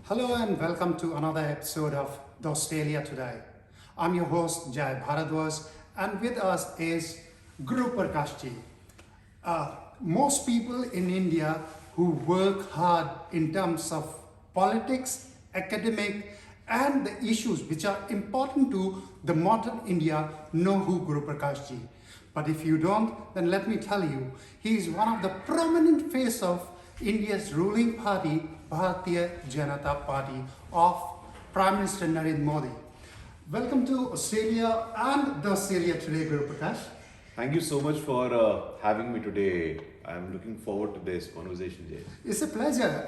Hello and welcome to another episode of The Australia Today. I'm your host Jai Bharadwaj and with us is Guru Prakash ji. Most people in India who work hard in terms of politics, academic and the issues which are important to the modern India know who Guru Prakash ji. But if you don't, then let me tell you, he is one of the prominent face of India's ruling party, Bharatiya Janata Party of Prime Minister Narendra Modi. Welcome to Australia and the Australia Today, Guru Prakash. Thank you so much for having me today. I'm looking forward to this conversation, Jay. It's a pleasure.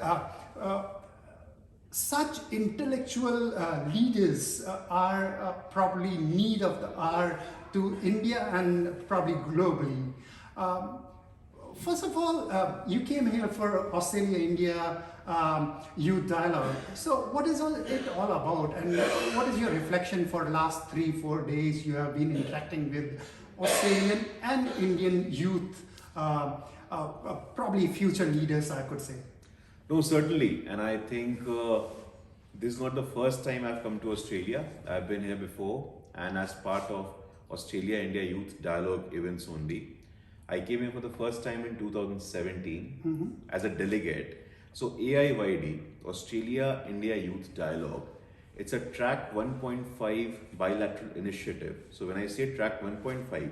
Such intellectual leaders are probably need of the hour to India and probably globally. First of all, you came here for Australia-India Youth Dialogue. So what is it all about and what is your reflection for the last 3-4 days you have been interacting with Australian and Indian youth, probably future leaders I could say? No, certainly. And I think this is not the first time I've come to Australia. I've been here before and as part of Australia-India Youth Dialogue events only. I came here for the first time in 2017 as a delegate. So AIYD, Australia India Youth Dialogue, it's a track 1.5 bilateral initiative. So when I say track 1.5,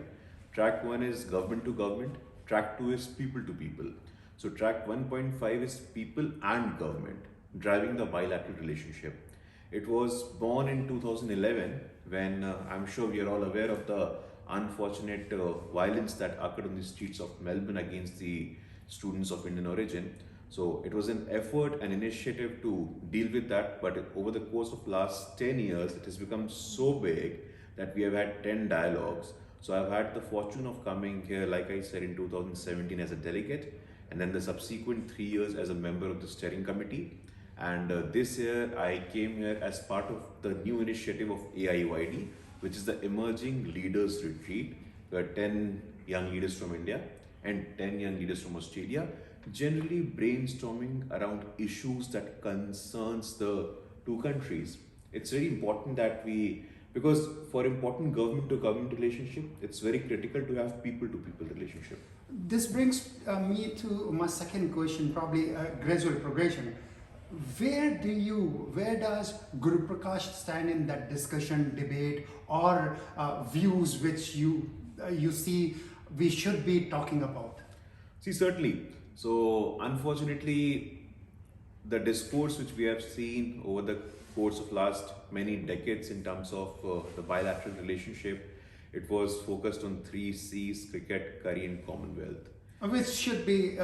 track 1 is government to government, track 2 is people to people. So track 1.5 is people and government driving the bilateral relationship. It was born in 2011 when I'm sure we are all aware of the unfortunate violence that occurred on the streets of Melbourne against the students of Indian origin. So it was an effort, an initiative to deal with that, but over the course of last 10 years, it has become so big that we have had 10 dialogues. So I've had the fortune of coming here, like I said, in 2017 as a delegate, and then the subsequent 3 years as a member of the steering committee. And this year I came here as part of the new initiative of AIYD, which is the Emerging Leaders Retreat, where 10 young leaders from India and 10 young leaders from Australia, generally brainstorming around issues that concerns the two countries. It's very important that because for important government to government relationship, it's very critical to have people to people relationship. This brings me to my second question, probably a gradual progression. Where does Guru Prakash stand in that discussion, debate, or views which you see we should be talking about? See, certainly. So, unfortunately, the discourse which we have seen over the course of last many decades in terms of the bilateral relationship, it was focused on 3 C's: cricket, curry, and Commonwealth. Which should be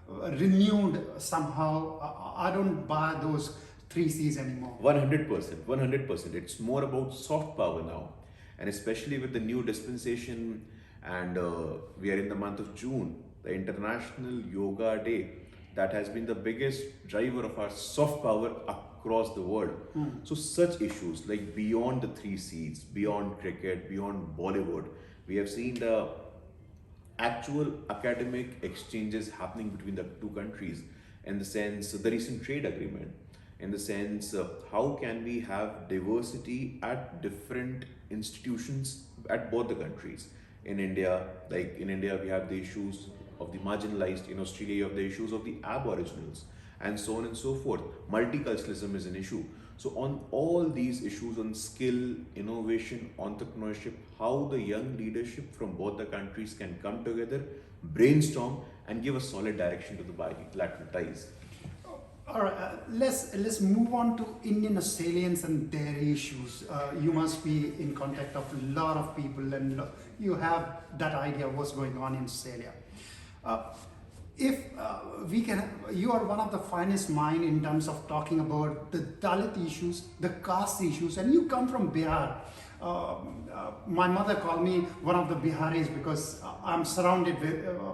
renewed somehow. I don't buy those 3 C's anymore. 100%. It's more about soft power now, and especially with the new dispensation, and we are in the month of June, the International Yoga Day, that has been the biggest driver of our soft power across the world. So such issues like beyond the 3 C's, beyond cricket, beyond Bollywood, we have seen the actual academic exchanges happening between the two countries, in the sense the recent trade agreement, in the sense how can we have diversity at different institutions at both the countries. In India we have the issues of the marginalized, in Australia you have the issues of the aboriginals, and so on and so forth. Multiculturalism is an issue. So on all these issues, on skill, innovation, entrepreneurship, how the young leadership from both the countries can come together, brainstorm, and give a solid direction to the bilateral ties. All right, let's move on to Indian Australians and their issues. You must be in contact of a lot of people, and you have that idea of what's going on in Australia. You are one of the finest mind in terms of talking about the Dalit issues, the caste issues, and you come from Bihar. My mother called me one of the Biharis because I'm surrounded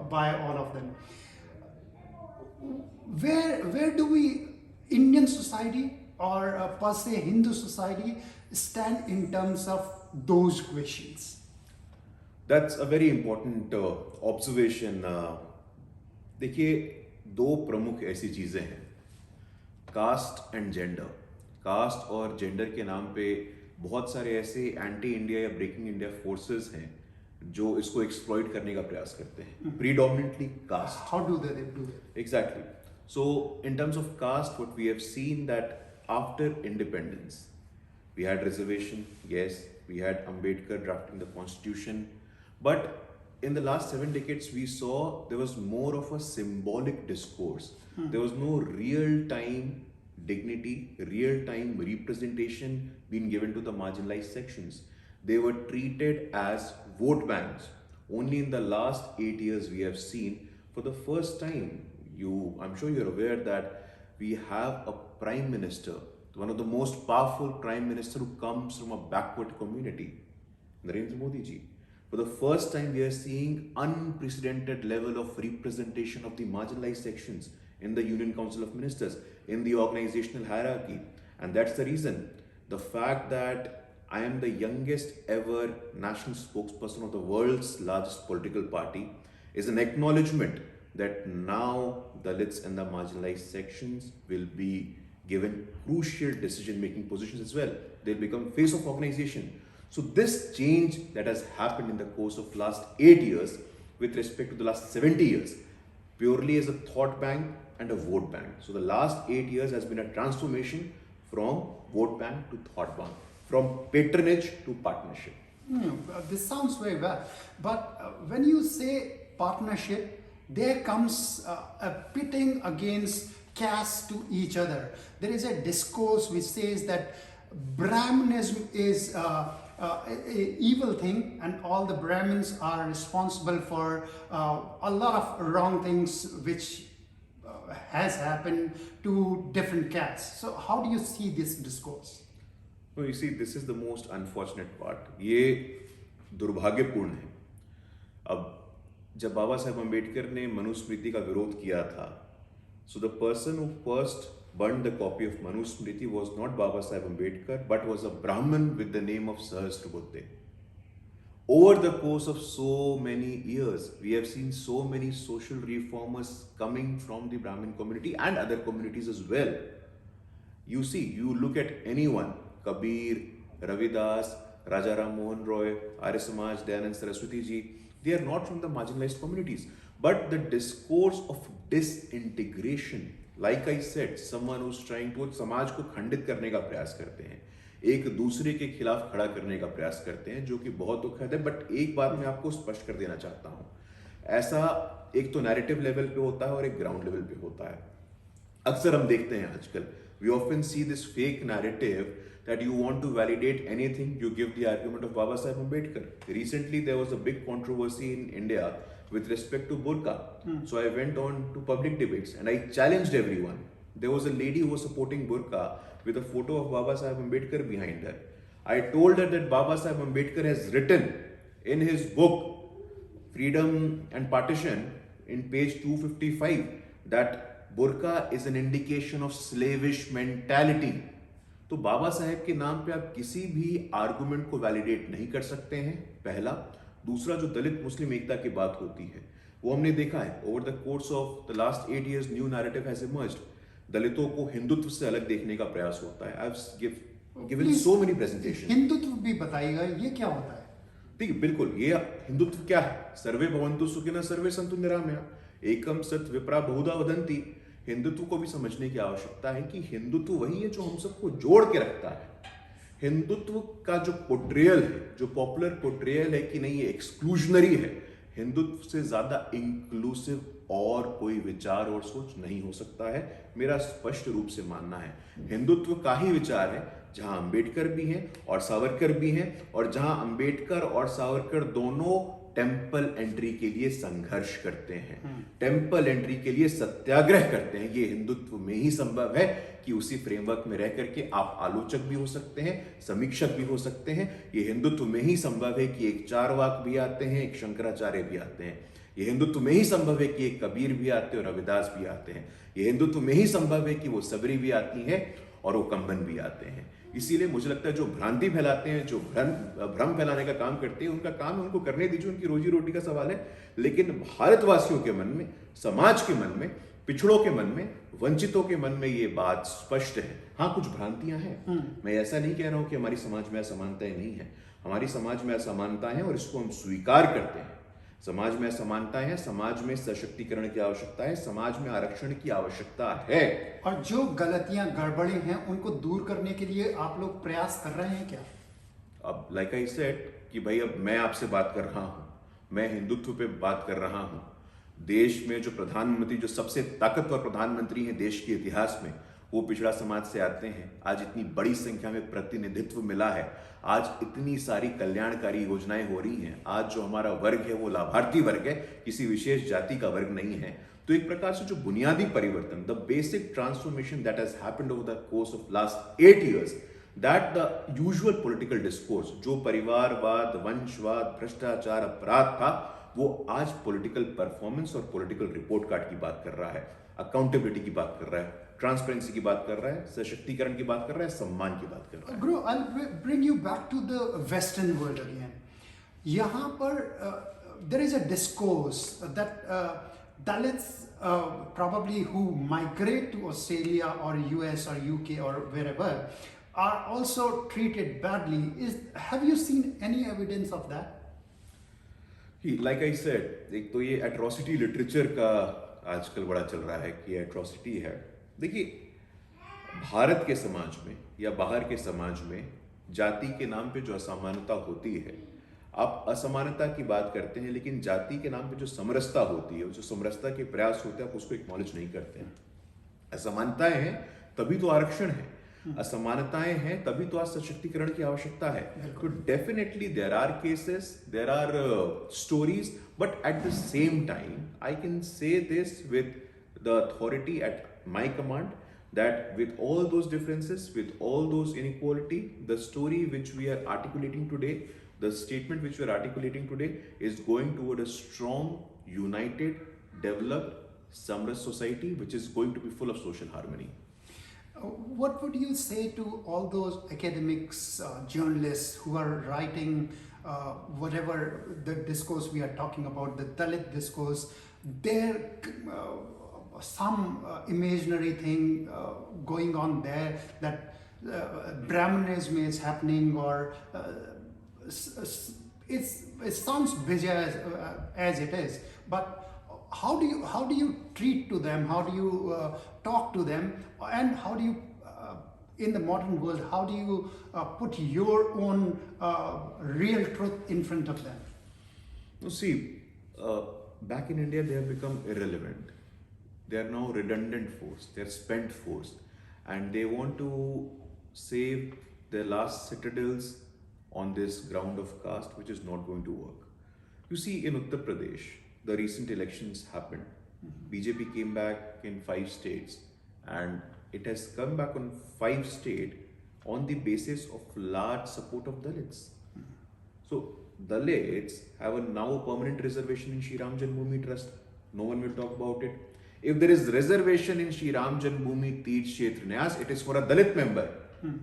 by all of them. Where do we, Indian society or per se Hindu society, stand in terms of those questions? That's a very important observation. देखिए, 2 प्रमुख ऐसी चीजें हैं, caste and gender, caste और gender के नाम पे बहुत सारे ऐसे एंटी इंडिया या ब्रेकिंग इंडिया फोर्सेस हैं जो इसको एक्सप्लॉइट करने का प्रयास करते हैं. Predominantly caste. How do they do it? Exactly. So, in terms of caste, what we have seen that after independence, we had reservation, yes, we had Ambedkar drafting the constitution, but in the last 7 decades, we saw there was more of a symbolic discourse. There was no real-time dignity, real-time representation being given to the marginalized sections. They were treated as vote banks. Only in the last 8 years, we have seen for the first time, I'm sure you're aware that we have a prime minister, one of the most powerful prime minister who comes from a backward community, Narendra Modi ji. For the first time, we are seeing unprecedented level of representation of the marginalized sections in the Union Council of Ministers, in the organizational hierarchy. And that's the reason. The fact that I am the youngest ever national spokesperson of the world's largest political party is an acknowledgement that now Dalits and the marginalized sections will be given crucial decision-making positions as well. They'll become face of organization. So this change that has happened in the course of last 8 years with respect to the last 70 years, purely as a thought bank and a vote bank. So the last 8 years has been a transformation from vote bank to thought bank, from patronage to partnership. This sounds very well. But when you say partnership, there comes a pitting against caste to each other. There is a discourse which says that Brahmanism is a evil thing, and all the Brahmins are responsible for a lot of wrong things which has happened to different castes. So how do you see this discourse? No, you see, this is the most unfortunate part. ये दुर्भाग्यपूर्ण है. अब जब बाबा साहेब अम्बेडकर ने मनुस्मृति का विरोध किया था, so the person who first burned the copy of Manusmriti was not Baba Saheb Ambedkar, but was a Brahmin with the name of Sahasrabudhe. Over the course of so many years, we have seen so many social reformers coming from the Brahmin community and other communities as well. You see, you look at anyone, Kabir, Ravidas, Raja Ram Mohan Roy, Arya Samaj, Dayanand Saraswati ji, they are not from the marginalized communities. But the discourse of disintegration, like I said, someone who's trying to समाज को खंडित करने का प्रयास करते हैं, एक दूसरे के खिलाफ खड़ा करने का प्रयास करते हैं, जो कि बहुत दुखद है. बट एक बात मैं आपको स्पष्ट कर देना चाहता हूँ, ऐसा एक तो नैरेटिव लेवल पे होता है और एक ग्राउंड लेवल पे होता है. अक्सर हम देखते हैं आजकल, we often see this fake narrative that you want to validate anything, you give the argument of Baba Saheb Ambedkar. Recently, there was a big controversy in India with respect to burqa. So I went on to public debates and I challenged everyone. There was a lady who was supporting burqa with a photo of Baba Saheb Ambedkar behind her. I told her that Baba Saheb Ambedkar has written in his book Freedom and Partition in page 255 that burqa is an indication of slavish mentality. तो बाबा साहेब के नाम पे आप किसी भी argument को validate नहीं कर सकते हैं, पहला. दूसरा, जो दलित मुस्लिम एकता की बात होती है, वो हमने देखा है over the course of the last 8 years new narrative has emerged. दलितों को हिंदुत्व से अलग देखने का प्रयास होता है. I have given so many presentation. Hindutva भी बताइएगा, ये क्या होता है? ठीक है, बिल्कुल. ये हिंदुत्व क्या है? सर्वे भवन्तु सुखिनः सर्वे सन्तु निरामया एकम सत विप्रा बहुधा वदन्ति. हिंदुत्व को भी समझने की आवश्यकता है कि हिंदुत्व वही है जो हम सबको जोड़ के रखता है. हिंदुत्व का जो पोर्ट्रेयल है, जो पॉपुलर पोर्ट्रेयल है कि नहीं ये एक्सक्लूजनरी है, हिंदुत्व से ज्यादा इंक्लूसिव और कोई विचार और सोच नहीं हो सकता है. मेरा स्पष्ट रूप से मानना है हिंदुत्व का ही विचार है जहां अंबेडकर भी हैं और सावरकर भी हैं, और जहां अंबेडकर और सावरकर दोनों टेम्पल एंट्री के लिए संघर्ष करते हैं, टेम्पल एंट्री के लिए सत्याग्रह करते हैं. ये हिंदुत्व में ही संभव है कि उसी फ्रेमवर्क में रह करके आप आलोचक भी हो सकते हैं, समीक्षक भी हो सकते हैं. ये हिंदुत्व में ही संभव है कि एक चारवाक भी आते हैं, एक शंकराचार्य भी आते हैं. ये हिंदुत्व में ही संभव है कि एक कबीर भी आते हैं और रविदास भी आते हैं. ये हिंदुत्व में ही संभव है कि वो सबरी भी आती है और वो कंबन भी आते हैं. इसीलिए मुझे लगता है जो भ्रांति फैलाते हैं, जो भ्रम फैलाने का काम करते हैं, उनका काम है, उनको करने दीजिए, उनकी रोजी रोटी का सवाल है. लेकिन भारतवासियों के मन में, समाज के मन में पिछड़ों के मन में, वंचितों के मन में ये बात स्पष्ट है। हाँ, कुछ भ्रांतियां हैं। मैं ऐसा नहीं कह रहा हूं कि हमारी समाज में असमानताएं नहीं है। हमारी समाज में असमानताएं हैं और इसको हम स्वीकार करते हैं। समाज में असमानताएं हैं, समाज में सशक्तिकरण की आवश्यकता है, समाज में आरक्षण की आवश्यकता है। और जो गलतियां गड़बड़ी हैं उनको दूर करने के लिए आप लोग प्रयास कर रहे हैं क्या? अब लाइक आई सेड कि भाई अब मैं आपसे बात कर रहा हूं, मैं हिंदुत्व पे बात कर रहा हूं। देश में जो प्रधानमंत्री, जो सबसे ताकतवर प्रधानमंत्री हैं देश के इतिहास में, वो पिछड़ा समाज से आते हैं। आज इतनी बड़ी संख्या में प्रतिनिधित्व मिला है, आज इतनी सारी कल्याणकारी योजनाएं हो रही हैं। आज जो हमारा वर्ग है वो लाभार्थी वर्ग है, किसी विशेष जाति का वर्ग नहीं है। तो एक प्रकार से जो बुनियादी परिवर्तन, the basic transformation that has happened over the course of last 8 years, that the usual political discourse, जो परिवारवाद, वंशवाद, भ्रष्टाचार, अपराध था, वो आज पॉलिटिकल परफॉर्मेंस और पॉलिटिकल रिपोर्ट कार्ड की बात कर रहा है, अकाउंटेबिलिटी की बात कर रहा है, ट्रांसपेरेंसी की बात कर रहा है, सशक्तिकरण की बात कर रहा है, सम्मान की बात कर रहा है। Guru, I'll bring you back to the Western world again. यहाँ पर there is a discourse that Dalits probably who migrate to Australia or US or UK or wherever are also treated badly. Have you seen any evidence of that? Like I said, एक तो ये atrocity literature का आजकल बड़ा चल रहा है कि एट्रोसिटी है। देखिए, भारत के समाज में या बाहर के समाज में जाति के नाम पे जो असमानता होती है, आप असमानता की बात करते हैं, लेकिन जाति के नाम पे जो समरसता होती है, जो समरसता के प्रयास होते हैं, आप उसको एक्नॉलेज नहीं करते हैं। असमानताएं हैं तभी तो आरक्षण है, असमानताएं हैं तभी तो आज सशक्तिकरण की आवश्यकता है। तो definitely there are cases, there are stories, but at the same time I can say this with the authority at my command that with all those differences, with all those inequality, the story which we are articulating today, the statement which we are articulating today is going toward a strong, united, developed, samras society which is going to be full of social harmony. What would you say to all those academics, journalists who are writing whatever the discourse we are talking about, the Dalit discourse, their some imaginary thing going on there, that Brahmanism is happening, or it sounds busy as it is, but how do you treat to them, how do you talk to them, and how do you in the modern world, how do you put your own real truth in front of them? You see, back in India they have become irrelevant. They are now redundant force, they are spent force, and they want to save their last citadels on this ground of caste, which is not going to work. You see, in Uttar Pradesh, the recent elections happened. BJP came back in 5 states, and it has come back on 5 states on the basis of large support of Dalits. So Dalits have now a permanent reservation in Shri Ram Janmabhoomi Trust. No one will talk about it. If there is reservation in Shri Ram Janmabhoomi Teerth Kshetra Nyas, it is for a Dalit member,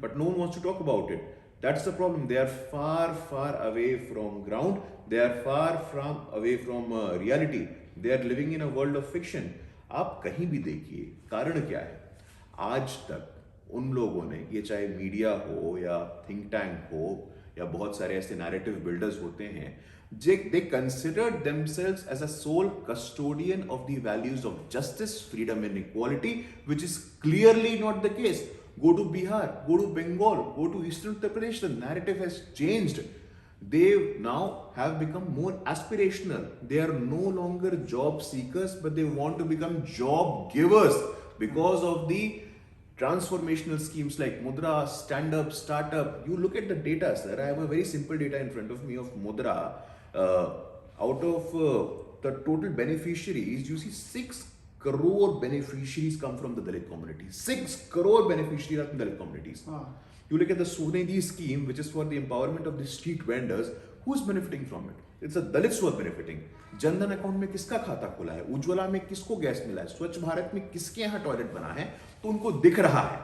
but no one wants to talk about it. That's the problem. They are far away from ground. They are far away from reality. They are living in a world of fiction. आप कहीं भी देखिए, कारण क्या है? आज तक उन लोगों ने, ये चाहे मीडिया हो या थिंक टैंक हो या बहुत सारे ऐसे नैरेटिव बिल्डर्स होते हैं, they considered themselves as a sole custodian of the values of justice, freedom and equality, which is clearly not the case. Go to Bihar, go to Bengal, go to Eastern Uttar Pradesh, the narrative has changed. They now have become more aspirational. They are no longer job seekers, but they want to become job givers because of the transformational schemes like Mudra, Stand Up, Startup. You look at the data, sir. I have a very simple data in front of me of Mudra. Out of the total beneficiaries, you see 6 crore beneficiaries come from the Dalit community. 6 crore beneficiaries are from Dalit communities. You look at the Sonedi scheme, which is for the empowerment of the street vendors. Who's benefiting from it? It's the Dalits who are benefiting. Jan Dhan account में किसका खाता खुला है, उज्ज्वला में किसको gas मिला है, स्वच्छ भारत में किसके यहाँ टॉयलेट बना है, तो उनको दिख रहा है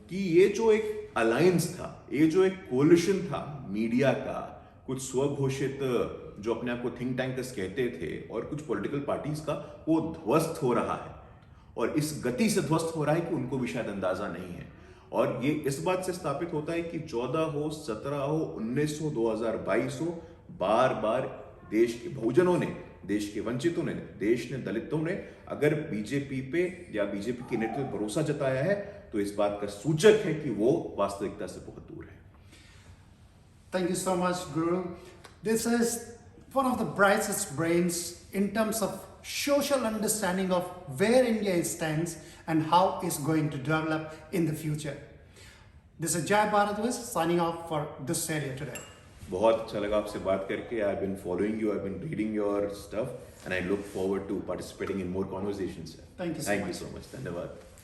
कि ये जो एक अलायंस था, ये जो एक कोलिशन था मीडिया का, कुछ स्वघोषित जो अपने आप को थिंक टैंकर्स कहते थे और कुछ पॉलिटिकल पार्टीज का, वो ध्वस्त हो रहा है। और इस गति से ध्वस्त हो रहा है कि उनको भी शायद अंदाजा नहीं है। और ये इस बात से स्थापित होता है कि 14 हो, 17 हो, 19 हो, 2022 हो, बार बार देश के बहुजनों ने, देश के वंचितों ने, देश ने, दलितों ने अगर बीजेपी पे या बीजेपी के नेतृत्व पे भरोसा जताया है तो इस बात का सूचक है कि वो वास्तविकता से बहुत दूर है। Thank you so much, Guru. This is one of the brightest brains in terms of social understanding of where India stands and how it's going to develop in the future. This is Jai Bharadwaj signing off for this area today. बहुत अच्छा लगा आपसे बात करके। I've been following you, I've been reading your stuff, and I look forward to participating in more conversations. Thank you so Thank much. you so much. धन्यवाद।